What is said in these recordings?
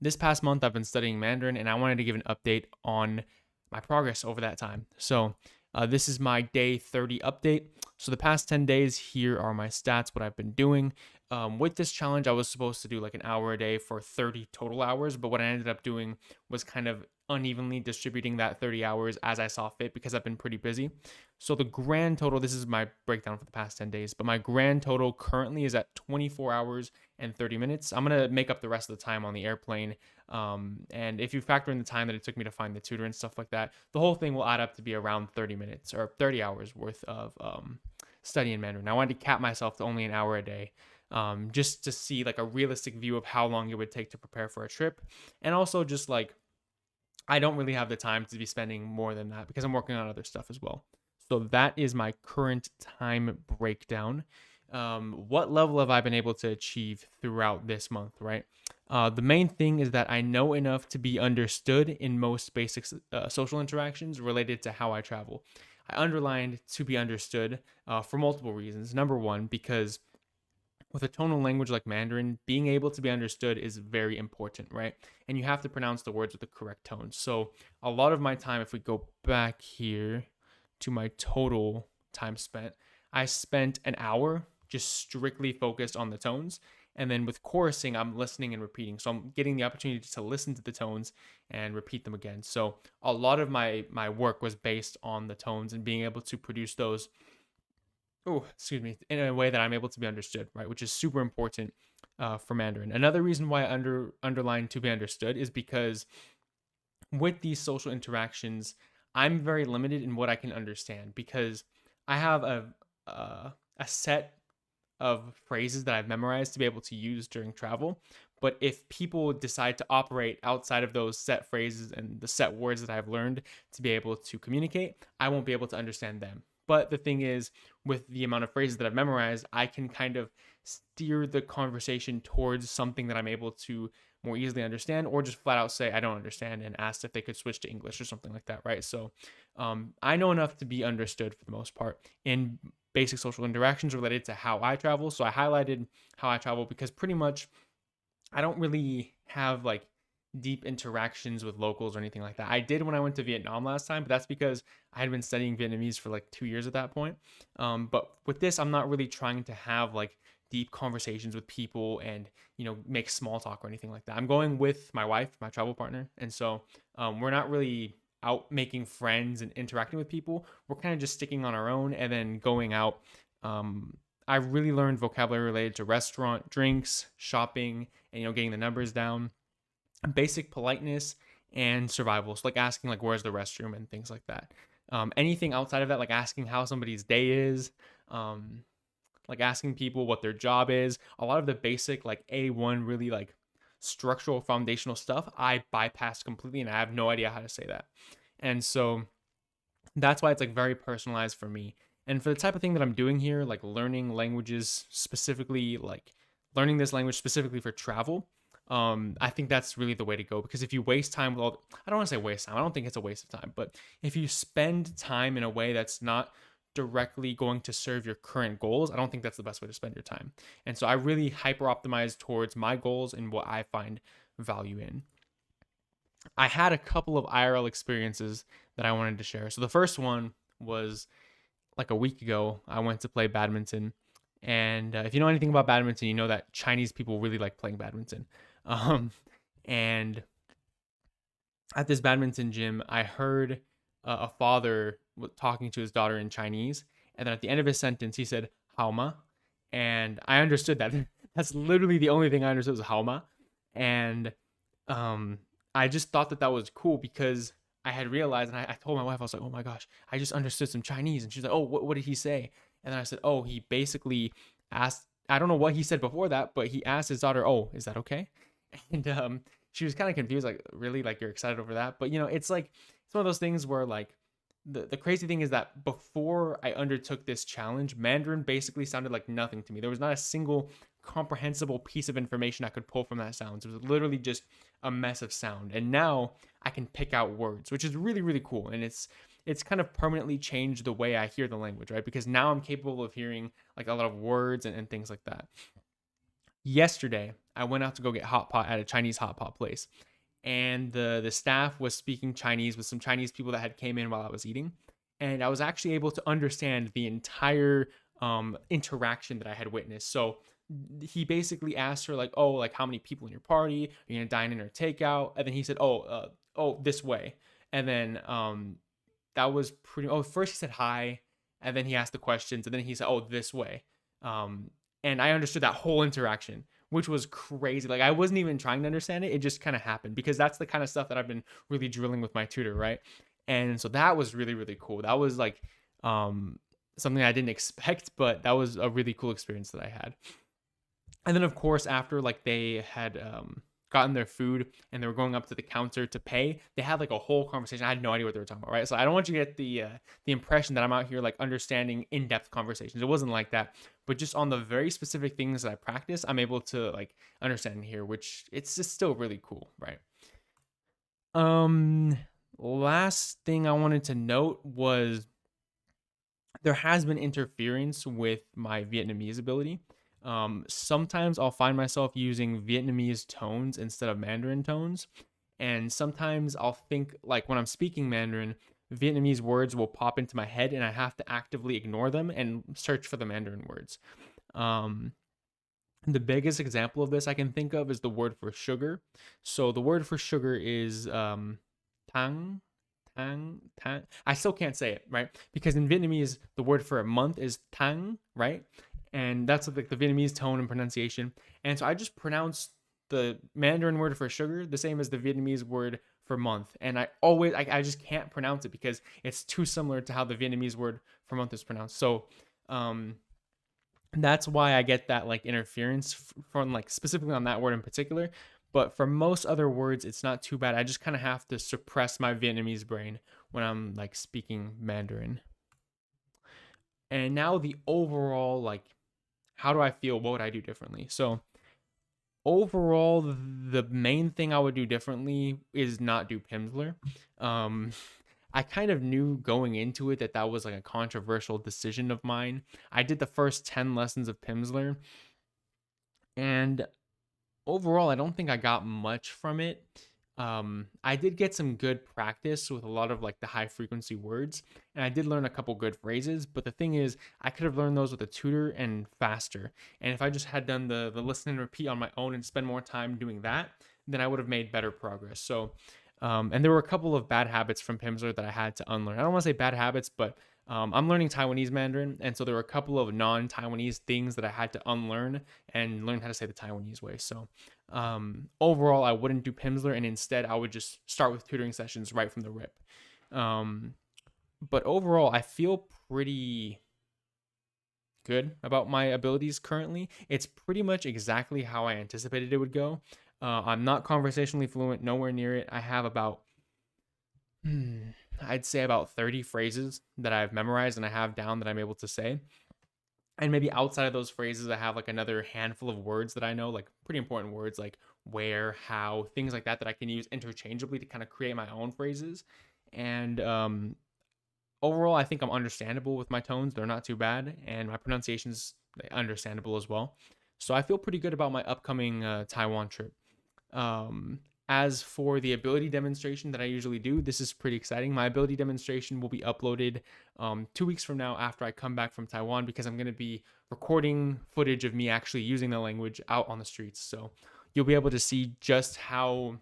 this past month I've been studying Mandarin, and I wanted to give an update on my progress over that time. So, this is my day 30 update. So, the past 10 days, here are my stats, what I've been doing. With this challenge, I was supposed to do like an hour a day for 30 total hours, but what I ended up doing was kind of unevenly distributing that 30 hours as I saw fit because I've been pretty busy. So, the grand total, this is my breakdown for the past 10 days, but my grand total currently is at 24 hours and 30 minutes. I'm going to make up the rest of the time on the airplane. And if you factor in the time that it took me to find the tutor and stuff like that, the whole thing will add up to be around 30 minutes or 30 hours worth of studying Mandarin. I wanted to cap myself to only an hour a day. Just to see like a realistic view of how long it would take to prepare for a trip. And also just like, I don't really have the time to be spending more than that because I'm working on other stuff as well. So that is my current time breakdown. What level have I been able to achieve throughout this month, right? The main thing is that I know enough to be understood in most basic social interactions related to how I travel. I underlined to be understood for multiple reasons. Number one, because with a tonal language like Mandarin, being able to be understood is very important, right? And you have to pronounce the words with the correct tone. So a lot of my time, if we go back here to my total time spent, I spent an hour just strictly focused on the tones. And then with chorusing, I'm listening and repeating. So I'm getting the opportunity to listen to the tones and repeat them again. So a lot of my work was based on the tones and being able to produce those, in a way that I'm able to be understood, right? Which is super important for Mandarin. Another reason why I underline to be understood is because with these social interactions, I'm very limited in what I can understand because I have a set of phrases that I've memorized to be able to use during travel. But if people decide to operate outside of those set phrases and the set words that I've learned to be able to communicate, I won't be able to understand them. But the thing is, with the amount of phrases that I've memorized, I can kind of steer the conversation towards something that I'm able to more easily understand, or just flat out say I don't understand and ask if they could switch to English or something like that, right? So I know enough to be understood for the most part in basic social interactions related to how I travel. So I highlighted how I travel because pretty much I don't really have like deep interactions with locals or anything like that. I did when I went to Vietnam last time, but that's because I had been studying Vietnamese for like 2 years at that point. But with this, I'm not really trying to have like deep conversations with people and make small talk or anything like that. I'm going with my wife, my travel partner, and so we're not really out making friends and interacting with people. We're kind of just sticking on our own and then going out. Um, I really learned vocabulary related to restaurant, drinks, shopping, and getting the numbers down, basic politeness and survival. So like asking like where's the restroom and things like that. Anything outside of that, like asking how somebody's day is, um, like asking people what their job is. A lot of the basic like A1 really like structural foundational stuff I bypassed completely, and I have no idea how to say that. And so that's why it's like very personalized for me. And for the type of thing that I'm doing here, like learning languages specifically, like learning this language specifically for travel, I think that's really the way to go. Because if you waste time with all, I don't want to say waste time. I don't think it's a waste of time, but if you spend time in a way that's not directly going to serve your current goals, I don't think that's the best way to spend your time. And so I really hyper optimize towards my goals and what I find value in. I had a couple of IRL experiences that I wanted to share. So the first one was like a week ago. I went to play badminton, and if you know anything about badminton, you know that Chinese people really like playing badminton. Um, and at this badminton gym, I heard a father talking to his daughter in Chinese, and then at the end of his sentence, he said "Haoma," and I understood that. That's literally the only thing I understood was "Haoma," and um, I just thought that that was cool because I had realized, and I told my wife, I was like, "Oh my gosh, I just understood some Chinese," and she's like, "Oh, what did he say?" And then I said, "Oh, he basically asked. I don't know what he said before that, but he asked his daughter, "Oh, is that okay?" And she was kind of confused, like, really, like you're excited over that. But it's like it's one of those things where like the crazy thing is that before I undertook this challenge, Mandarin basically sounded like nothing to me. There was not a single comprehensible piece of information I could pull from that sound. It was literally just a mess of sound. And now I can pick out words, which is really, really cool. And it's kind of permanently changed the way I hear the language, right? Because now I'm capable of hearing like a lot of words and things like that. Yesterday, I went out to go get hot pot at a Chinese hot pot place, and the staff was speaking Chinese with some Chinese people that had came in while I was eating, and I was actually able to understand the entire interaction that I had witnessed. So he basically asked her like, "Oh, like how many people in your party? Are you gonna dine in or take out?" And then he said, "Oh, this way." And then that was pretty. Oh, first he said hi, and then he asked the questions, and then he said, "Oh, this way." Um, and I understood that whole interaction, which was crazy. Like I wasn't even trying to understand it; it just kind of happened because that's the kind of stuff that I've been really drilling with my tutor, right? And so that was really really cool. That was like um, something I didn't expect, but that was a really cool experience that I had. And then of course after like they had gotten their food and they were going up to the counter to pay, they had like a whole conversation. I had no idea what they were talking about, right? So I don't want you to get the impression that I'm out here like understanding in-depth conversations. It wasn't like that, but just on the very specific things that I practice, I'm able to like understand here, which it's just still really cool, right? um Last thing I wanted to note was there has been interference with my Vietnamese ability. Sometimes I'll find myself using Vietnamese tones instead of Mandarin tones. And sometimes I'll think, like when I'm speaking Mandarin, Vietnamese words will pop into my head and I have to actively ignore them and search for the Mandarin words. Um, the biggest example of this I can think of is the word for sugar. So the word for sugar is tang, tang. I still can't say it, right? Because in Vietnamese, the word for a month is tang, right? And that's like the Vietnamese tone and pronunciation. And so I just pronounce the Mandarin word for sugar the same as the Vietnamese word for month. And I just can't pronounce it because it's too similar to how the Vietnamese word for month is pronounced. So um that's why I get that like interference from like specifically on that word in particular. But for most other words, it's not too bad. I just kind of have to suppress my Vietnamese brain when I'm like speaking Mandarin. And now the overall like, how do I feel? What would I do differently? So overall, the main thing I would do differently is not do Pimsleur. Um, I kind of knew going into it that that was like a controversial decision of mine. I did the first 10 lessons of Pimsleur, and overall, I don't think I got much from it. I did get some good practice with a lot of like the high frequency words, and I did learn a couple good phrases. But the thing is, I could have learned those with a tutor and faster. And if I just had done the listen and repeat on my own and spend more time doing that, then I would have made better progress. So, and there were a couple of bad habits from Pimsleur that I had to unlearn. I don't want to say bad habits, but I'm learning Taiwanese Mandarin, and so there were a couple of non-Taiwanese things that I had to unlearn and learn how to say the Taiwanese way. So overall, I wouldn't do Pimsleur, and instead I would just start with tutoring sessions right from the rip. Um, but overall, I feel pretty good about my abilities currently. It's pretty much exactly how I anticipated it would go. I'm not conversationally fluent, nowhere near it. I have about, I'd say about 30 phrases that I've memorized and I have down that I'm able to say. And maybe outside of those phrases, I have like another handful of words that I know, like pretty important words like where, how, things like that, that I can use interchangeably to kind of create my own phrases. And overall, I think I'm understandable with my tones. They're not too bad. And my pronunciation's understandable as well. So I feel pretty good about my upcoming Taiwan trip. Um, as for the ability demonstration that I usually do, this is pretty exciting. My ability demonstration will be uploaded 2 weeks from now after I come back from Taiwan because I'm going to be recording footage of me actually using the language out on the streets. So you'll be able to see just how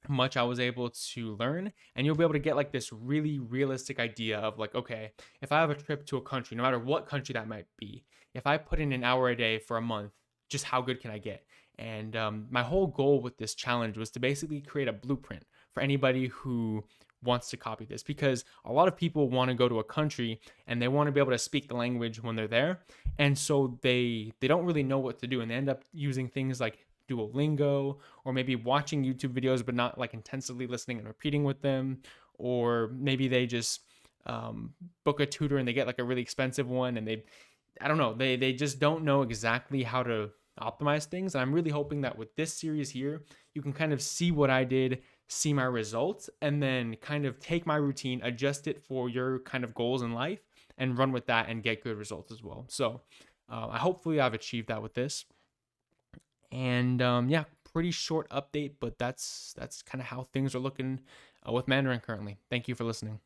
much I was able to learn, and you'll be able to get like this really realistic idea of like, okay, if I have a trip to a country, no matter what country that might be, if I put in an hour a day for a month, just how good can I get? And my whole goal with this challenge was to basically create a blueprint for anybody who wants to copy this, because a lot of people want to go to a country and they want to be able to speak the language when they're there, and so they don't really know what to do, and they end up using things like Duolingo, or maybe watching YouTube videos but not like intensively listening and repeating with them, or maybe they just book a tutor and they get like a really expensive one, and I don't know, they just don't know exactly how to optimize things. And I'm really hoping that with this series here, you can kind of see what I did, see my results, and then kind of take my routine, adjust it for your kind of goals in life, and run with that and get good results as well. So hopefully I've achieved that with this. And yeah, pretty short update, but that's kind of how things are looking with Mandarin currently. Thank you for listening.